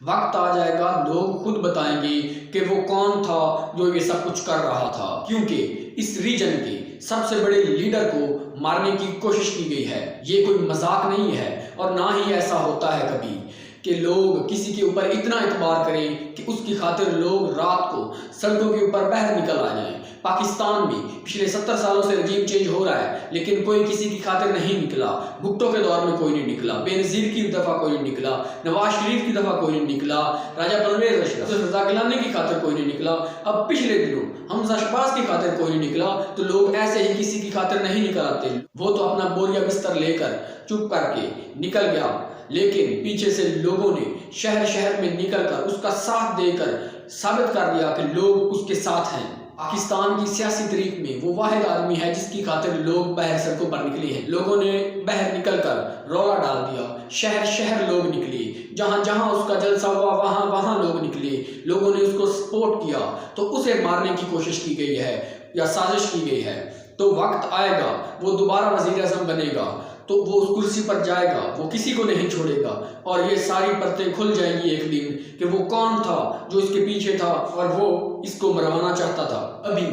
वक्त आ जाएगा, लोग खुद बताएंगे कि वो कौन था जो ये सब कुछ कर रहा था, क्योंकि इस रीजन के सबसे बड़े लीडर को मारने की कोशिश की गई है। ये कोई मजाक नहीं है और ना ही ऐसा होता है कभी कि लोग किसी के ऊपर इतना एतबार करें कि उसकी खातिर लोग रात को सड़कों के ऊपर बाहर निकल आ जाएं। पाकिस्तान में पिछले 70 सालों से रजीम चेंज हो रहा है, लेकिन कोई किसी की खातिर नहीं निकला। भुट्टो के दौर में कोई नहीं निकला, बेनज़ीर की दफ़ा कोई नहीं निकला, नवाज शरीफ की दफ़ा कोई नहीं निकला, राजा परवेज रज़ा गिलानी की खातिर कोई नहीं निकला। अब पिछले दिनों हमजा शहबाज की खातिर कोई नहीं निकला, तो लोग ऐसे ही किसी की खातिर नहीं निकल आते। वो तो अपना बोरिया बिस्तर लेकर चुप करके निकल गया, लेकिन पीछे से लोगों ने शहर शहर में निकलकर उसका साथ देकर साबित कर दिया कि लोग उसके साथ हैं। पाकिस्तान की सियासी तारीख में वो वाहिद आदमी है जिसकी खातिर लोग बाहर सड़कों पर निकले हैं। लोगों ने बाहर निकलकर रौला डाल दिया, शहर शहर लोग निकले, जहां जहां उसका जलसा हुआ वहां वहां लोग निकले, लोगों ने उसको सपोर्ट किया। तो उसे मारने की कोशिश की गई है या साजिश की गई है। तो वक्त आएगा, वो दोबारा वजीर आज़म बनेगा, तो वो उस कुर्सी पर जाएगा, वो किसी को नहीं छोड़ेगा और ये सारी परतें खुल जाएंगी एक दिन कि वो कौन था जो इसके पीछे था और वो इसको मरवाना चाहता था। अभी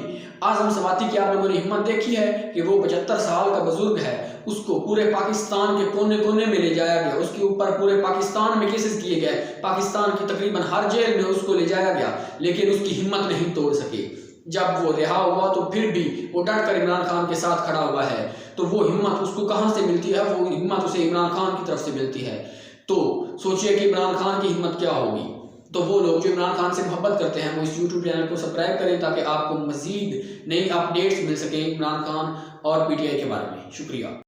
आजम सवाती की आप लोगों ने हिम्मत देखी है कि वो 75 साल का बुजुर्ग है, उसको पूरे पाकिस्तान के कोने कोने में ले जाया गया, उसके ऊपर पूरे पाकिस्तान में केसेस किए गए, पाकिस्तान की तकरीबन हर जेल में उसको ले जाया गया, लेकिन उसकी हिम्मत नहीं तोड़ सके। जब वो रिहा हुआ तो फिर भी वो डट कर इमरान खान के साथ खड़ा हुआ है। तो वो हिम्मत उसको कहां से मिलती है? वो हिम्मत उसे इमरान खान की तरफ से मिलती है। तो सोचिए कि इमरान खान की हिम्मत क्या होगी। तो वो लोग जो इमरान खान से मोहब्बत करते हैं वो इस यूट्यूब चैनल को सब्सक्राइब करें ताकि आपको मजीद नई अपडेट्स मिल सके इमरान खान और पीटीआई के बारे में। शुक्रिया।